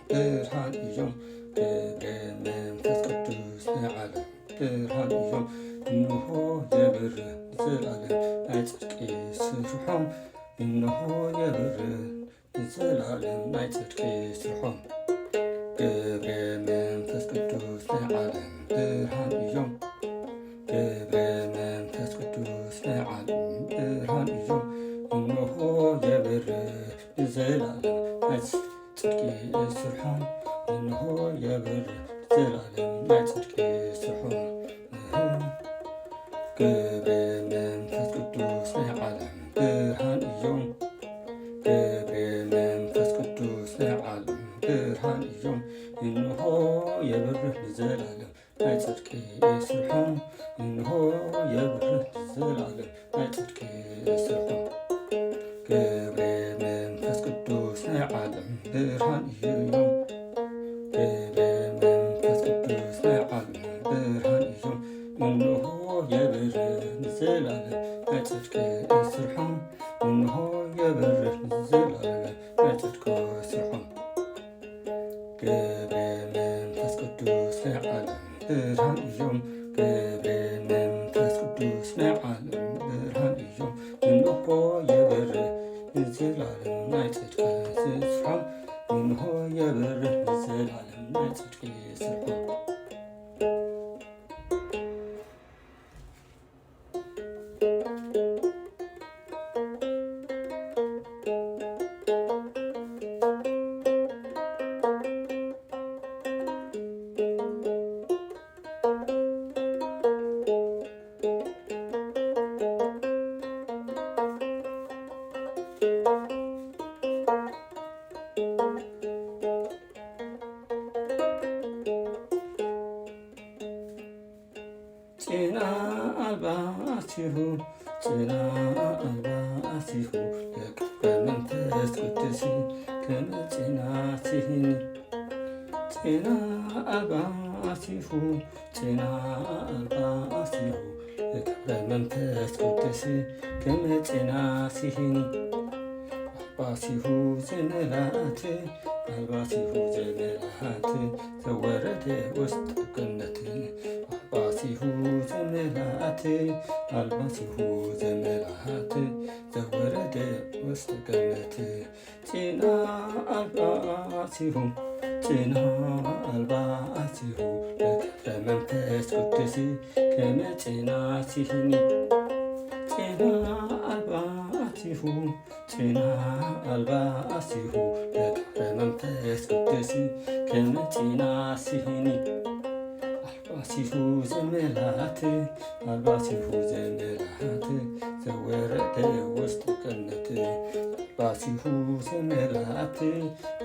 ብርሃን እዮም ገብረ መንፈስ ቅዱስ ንዓለም ብርሃን እዮም እንሆ የብርህ ንዘላለም ናይ ጽድቂ ስርሖም እንሆ የብርህ ንዘላለም ናይ ጽድቂ ስርሖም ገብረ መንፈስ ቅዱስ ንዓለም ብርሃን እዮም ገብረ መንፈስ ቅዱስ ንዓለም ብርሃን እዮም እንሆ የብርህ ንዘላለም ናይ ጽድቂ ስርሖም እንሆ የብርህ ንዘላለም ናይ ጽድቂ ስርሖም ገብረ መንፈስ ቅዱስ ንዓለም ብርሃን እዮም ገብረ መንፈስ ቅዱስ ንዓለም ብርሃን እዮም እንሆ የብርህ ንዘላለም ናይ ጽድቂ ስርሖም እንሆ የብርህ ንዘላለም ናይ ጽድቂ ስርሖም ገብረ መንፈስ ቅዱስ ንዓለም ብርሃን እዮም ገብረ መንፈስ ቅዱስ ንዓለም ብርሃን እዮም እንሆ የብርህ ንዘላለም ናይ ጽድቂ ስርሖም እንሆ የብርህ ንዘላለም ናይ ጽድቂ ስርሖም ገብረ መንፈስ ቅዱስ ንዓለም ብርሃን እዮም ገብረ መንፈስ ቅዱስ ንዓለም ብርሃን እዮም እንሆ የብርህ ንዘላለም ናይ ጽድቂ ስርሖም እንሆ የብርህ ንዘላለም ናይ ጽድቂ ስርሖም ጤና አልባ ሲሁ ጤና አልባ ሲሁ ለገብረ መንፈስ ቅዱስ ከመ ጤና ሲህኒ ጤና አልባ ሲሁ ጤና አልባ ሲሁ ለገብረ መንፈስ ቅዱስ ከመ ጤና ሲህኒ አልባሲሁ ዘመላት አልባሲሁ ዘመላት ዘወረደ ውስጥ ገነት አልባሲሁ ዘመላት አልባሲሁ ዘመላት ዘወረደ ውስጥ ገነት ጤና አልባሲሁ ጤና አልባሲሁ ለገብረ መንፈስ ቅዱስ ከመ ጤና ሲህኒ ጤና አልባሲሁ ጤና አልባሲሁ ለገብረ መንፈስ ቅዱስ ከመ ጤና ሲህኒ አልባሲሁ ዘመላት አልባሲሁ ዘመላት ዘወረደ ውስጥ ገነት አልባሲሁ ዘመላት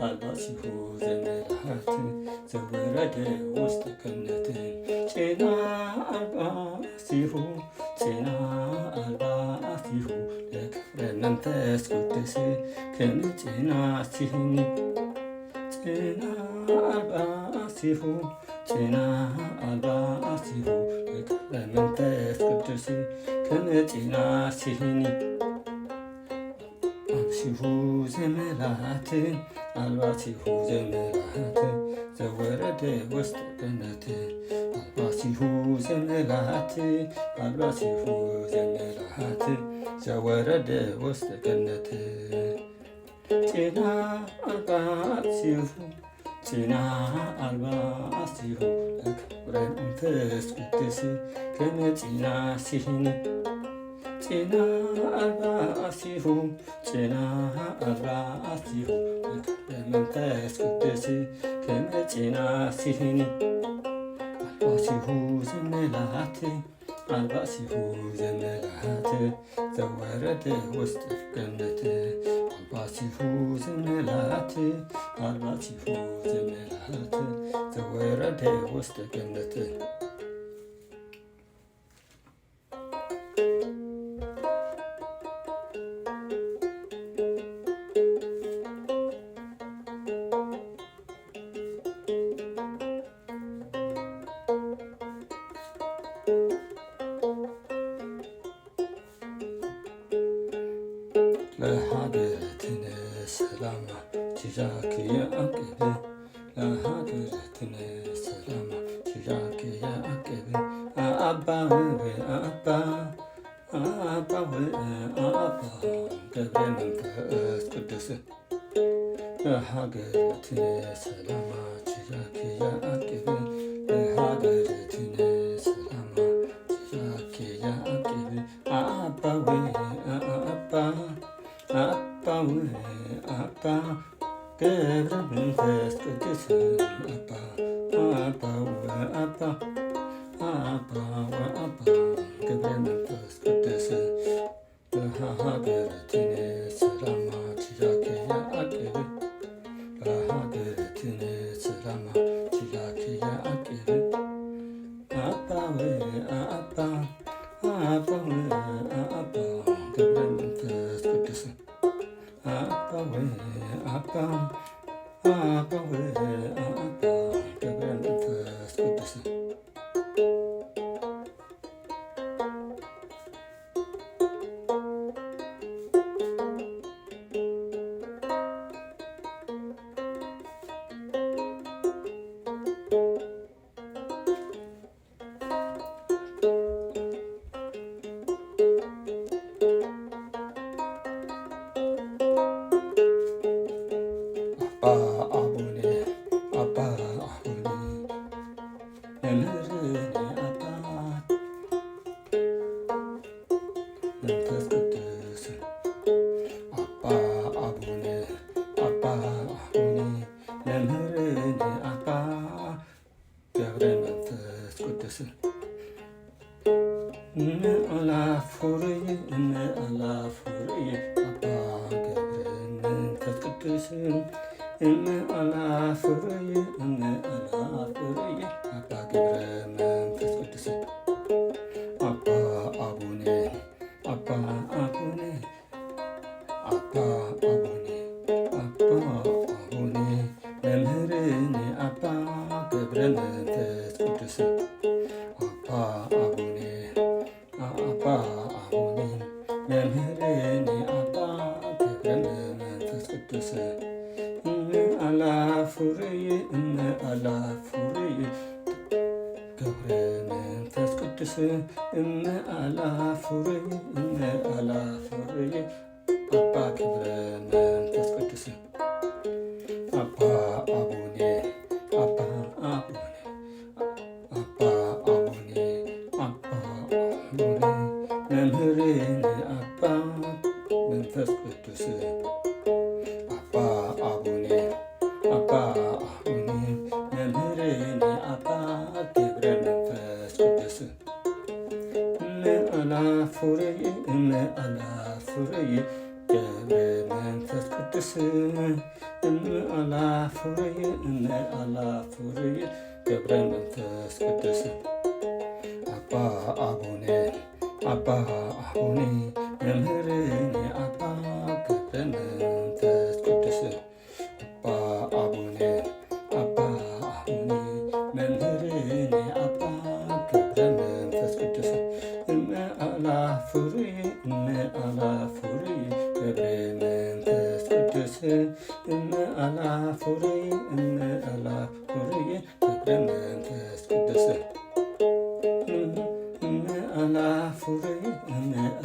አልባሲሁ ዘመላት ዘወረደ ውስጥ ገነት ጤና አልባሲሁ ጤና አልባሲሁ ለገብረ መንፈስ ቅዱስ ከመ ጤና ሲህኒ ጤና አልባሲሁ ጤና አልባሲሁ ለገብረ መንፈስ ቅዱስ ከመ ጤና ሲህኒ አልባሲሁ ዘመላት አልባሲሁ ዘመላት ዘወረደ ውስጥ ገነት አልባሲሁ ዘመላት አልባሲሁ ዘመላት ዘወረደ ውስጥ ገነት ጤና አልባሲሁ ጤና አልባሲሁ ለገብረ መንፈስ ቅዱስ ከመ ጤና ሲህኒ ጤና አልባሲሁ ጤና አልባሲሁ ለገብረ መንፈስ ቅዱስ ከመ ጤና ሲህኒ አልባሲሁ ዘመላት አልባሲሁ ዘመላት ዘወረደ ውስጥ ገነት አልባሲሁ ዘመላት አልባሲሁ ዘመላት ዘወረደ ውስጥ ገነት ለሀገርትነ ሰላማ ችዣክ የአቅብ ለሀገርትነ ሰላማ ችዣክ የአቅብ አባው አባ አባው አባ ገብረ መንፈስ ቅዱስ ለሀገርትነ ሰላማ ችዣክ የአቅብ ለሀገርትነ ሰላማ ችዣክ የአቅብ አባው አባው አባ ገብረ መንፈስ ቅዱስ አባው አባ ገብረ መንፈስ ቅዱስ ለሀገርትነ ሰላማ ችዣክ የአቅብ ለሀገርትነ ሰላማ ችዣክ የአቅብ አባው አባ ገብረ መንፈስ ቅዱስ አባው አባ ገብረ መንፈስ ቅዱስ አቡነ መምህርነ አባት መንፈስ ቅዱስ አቡነ መምህርነ አባ ገብረ መንፈስ ቅዱስ አላፉርይ አባ ገብረ መንፈስ ቅዱስ አላፉርይ አባ ገብረ መንፈስ ቅዱስ አቡነ መምህርነ አባ ገብረ መንፈስ ቅዱስ አቡነ መምህርነ አባ ገብረ መንፈስ ቅዱስ አላፉርይ ገብረ መንፈስ ቅዱስ አላፉርይ አባ ገብረ መንፈስ ቅዱስ አቡነ መምህርነ አባ መንፈስ ቅዱስ አቡነ መምህርነ አባ ገብረ መንፈስ ቅዱስ አላፉርይ ገብረ መንፈስ ቅዱስ አላፉርይ ገብረ መንፈስ ቅዱስ አቡነ መምህርነ አባ ገብረ መንፈስ ቅዱስ አቡነ መምህርነ አባ ገብረ መንፈስ ቅዱስ አላፉርይ ገብረ መንፈስ ቅዱስ አላፉርይ ገብረ መንፈስ ቅዱስ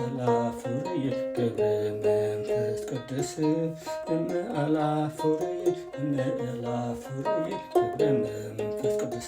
አላፉርይ ገብረ መንፈስ ቅዱስ አላፉርይ ገብረ መንፈስ ቅዱስ